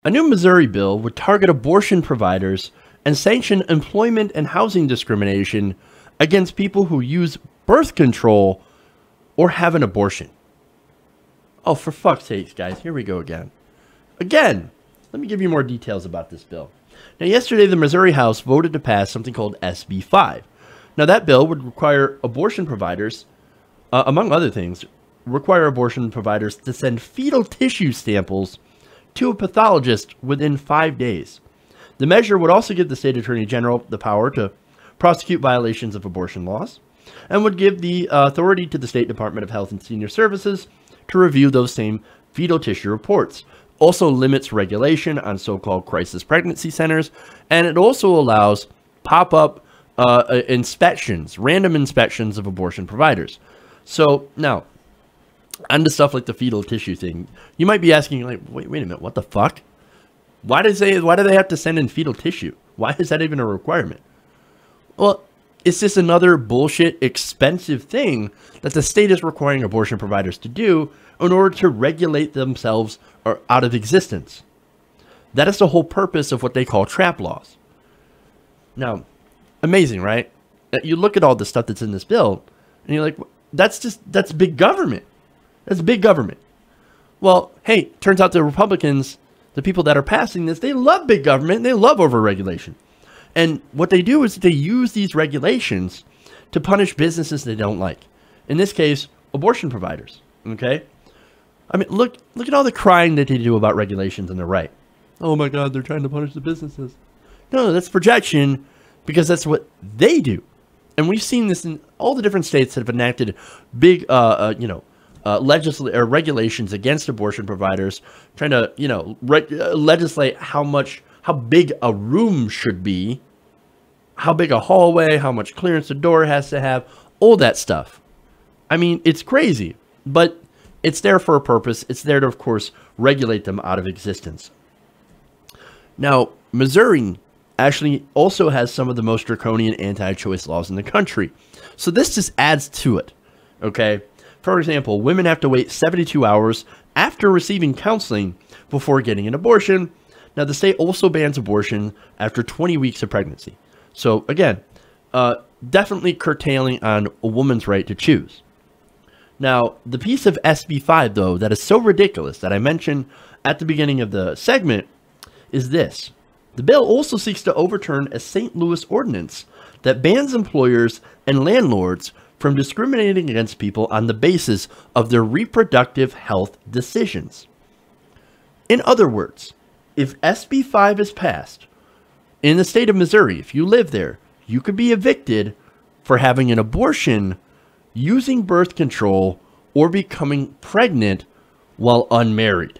A new Missouri bill would target abortion providers and sanction employment and housing discrimination against people who use birth control or have an abortion. Oh, for fuck's sake, guys, here we go again. Let me give you more details about this bill. Now, yesterday, the Missouri House voted to pass something called SB 5. Now, that bill would require abortion providers, among other things, require abortion providers to send fetal tissue samples to a pathologist within 5 days. The measure would also give the state attorney general the power to prosecute violations of abortion laws and would give the authority to the State Department of Health and Senior Services to review those same fetal tissue reports. Also limits regulation on so-called crisis pregnancy centers, and it also allows pop-up inspections, random inspections of abortion providers. So now, on to stuff like the fetal tissue thing, you might be asking, like, wait a minute, what the fuck? Why do they have to send in fetal tissue? Why is that even a requirement? Well, it's just another bullshit, expensive thing that the state is requiring abortion providers to do in order to regulate themselves or out of existence. That is the whole purpose of what they call trap laws. Now, amazing, right? You look at all the stuff that's in this bill, and you're like, that's big government. That's big government. Well, hey, turns out the Republicans, the people that are passing this, they love big government, and they love overregulation. And what they do is they use these regulations to punish businesses they don't like. In this case, abortion providers, okay? I mean, look at all the crying that they do about regulations on the right. Oh my God, they're trying to punish the businesses. No, that's projection, because that's what they do. And we've seen this in all the different states that have enacted big, regulations against abortion providers, trying to, legislate how big a room should be, how big a hallway, how much clearance the door has to have, all that stuff. I mean, it's crazy, but it's there for a purpose. It's there to, of course, regulate them out of existence. Now, Missouri actually also has some of the most draconian anti-choice laws in the country. So this just adds to it, okay? For example, women have to wait 72 hours after receiving counseling before getting an abortion. Now, the state also bans abortion after 20 weeks of pregnancy. So, again, definitely curtailing on a woman's right to choose. Now, the piece of SB 5, though, that is so ridiculous that I mentioned at the beginning of the segment is this. The bill also seeks to overturn a St. Louis ordinance that bans employers and landlords from discriminating against people on the basis of their reproductive health decisions. In other words, if SB 5 is passed in the state of Missouri, if you live there, you could be evicted for having an abortion, using birth control, or becoming pregnant while unmarried.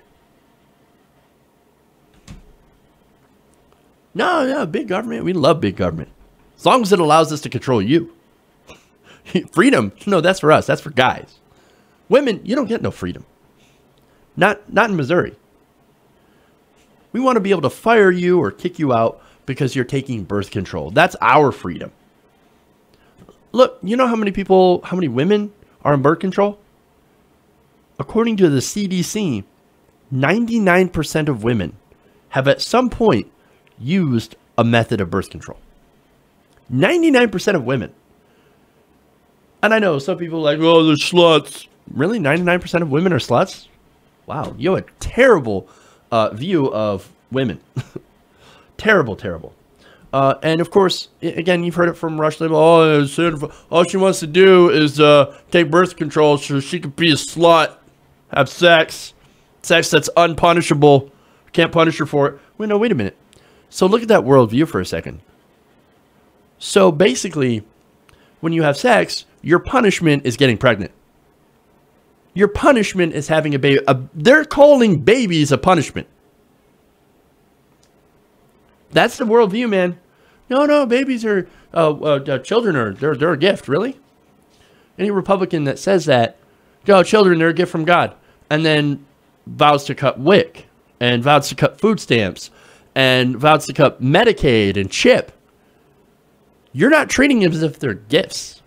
No, big government. We love big government. As long as it allows us to control you. Freedom, no, that's for us. That's for guys. Women, you don't get no freedom. Not in Missouri. We want to be able to fire you or kick you out because you're taking birth control. That's our freedom. Look, you know how many women are on birth control? According to the CDC, 99% of women have at some point used a method of birth control. 99% of women. And I know some people are like, oh, they're sluts. Really? 99% of women are sluts? Wow, you have a terrible view of women. Terrible, terrible. And of course, again, you've heard it from Rush Limbaugh. Oh, all she wants to do is take birth control so she could be a slut, have sex that's unpunishable. Can't punish her for it. Wait, no, wait a minute. So look at that worldview for a second. So basically, when you have sex, your punishment is getting pregnant. Your punishment is having a baby. They're calling babies a punishment. That's the worldview, man. No, babies are, children are, they're a gift, really? Any Republican that says that, children, they're a gift from God, and then vows to cut WIC, and vows to cut food stamps, and vows to cut Medicaid and CHIP, you're not treating them as if they're gifts.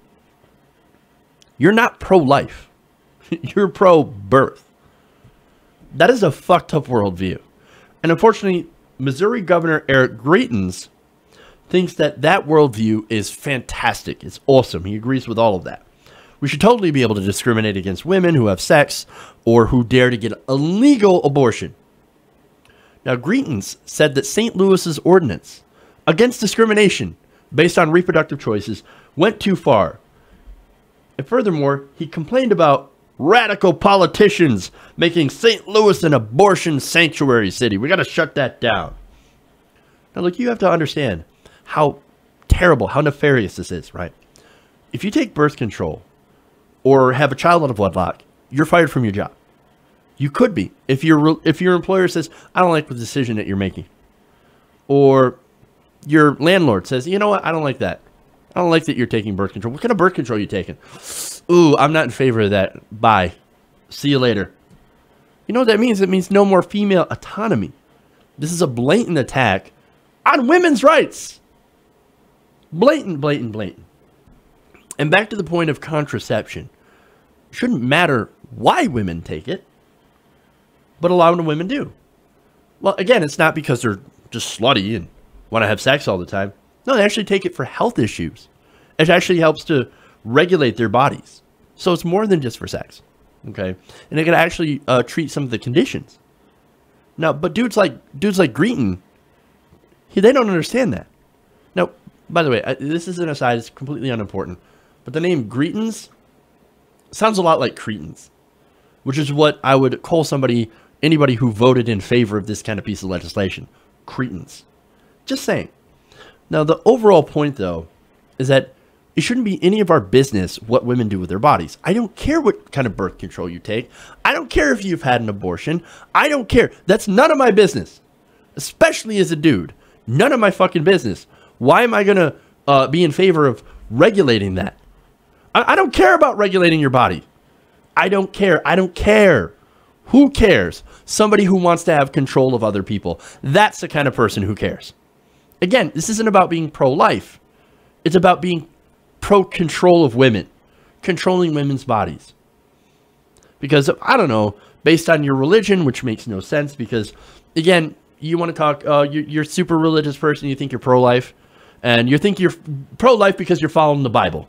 You're not pro-life. You're pro-birth. That is a fucked up worldview. And unfortunately, Missouri Governor Eric Greitens thinks that that worldview is fantastic. It's awesome. He agrees with all of that. We should totally be able to discriminate against women who have sex or who dare to get a legal abortion. Now, Greitens said that St. Louis's ordinance against discrimination based on reproductive choices went too far. And furthermore, he complained about radical politicians making St. Louis an abortion sanctuary city. We got to shut that down. Now, look, you have to understand how terrible, how nefarious this is, right? If you take birth control or have a child out of wedlock, you're fired from your job. You could be if your employer says, "I don't like the decision that you're making," or your landlord says, "You know what? I don't like that. I don't like that you're taking birth control. What kind of birth control are you taking?" "Ooh, I'm not in favor of that. Bye. See you later." You know what that means? It means no more female autonomy. This is a blatant attack on women's rights. Blatant, blatant, blatant. And back to the point of contraception. It shouldn't matter why women take it, but a lot of women do. Well, again, it's not because they're just slutty and want to have sex all the time. No, they actually take it for health issues. It actually helps to regulate their bodies. So it's more than just for sex. Okay? And it can actually treat some of the conditions. Now, but dudes like Greitens, they don't understand that. Now, by the way, this is an aside. It's completely unimportant. But the name Greitens sounds a lot like cretins, which is what I would call anybody who voted in favor of this kind of piece of legislation. Cretins. Just saying. Now, the overall point, though, is that it shouldn't be any of our business what women do with their bodies. I don't care what kind of birth control you take. I don't care if you've had an abortion. I don't care. That's none of my business, especially as a dude. None of my fucking business. Why am I going to be in favor of regulating that? I don't care about regulating your body. I don't care. I don't care. Who cares? Somebody who wants to have control of other people. That's the kind of person who cares. Again, this isn't about being pro-life. It's about being pro-control of women. Controlling women's bodies. Because, I don't know, based on your religion, which makes no sense because, again, you want to talk, you're a super religious person, you think you're pro-life, and you think you're pro-life because you're following the Bible.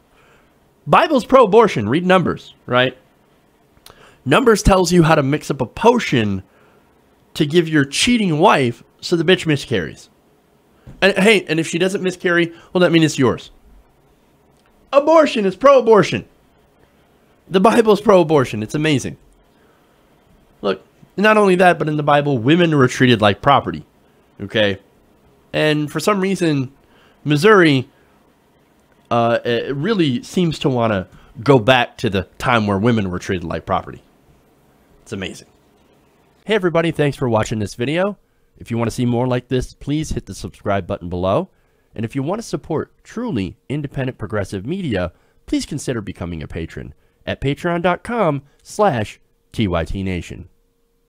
Bible's pro-abortion. Read Numbers, right? Numbers tells you how to mix up a potion to give your cheating wife so the bitch miscarries. And hey, and if she doesn't miscarry, well, that means it's yours. Abortion is pro-abortion. The Bible is pro-abortion. It's amazing. Look, not only that, but in the Bible, women were treated like property. Okay? And for some reason, Missouri it really seems to want to go back to the time where women were treated like property. It's amazing. Hey everybody, thanks for watching this video. If you want to see more like this, please hit the subscribe button below. And if you want to support truly independent progressive media, please consider becoming a patron at patreon.com/TYTNation.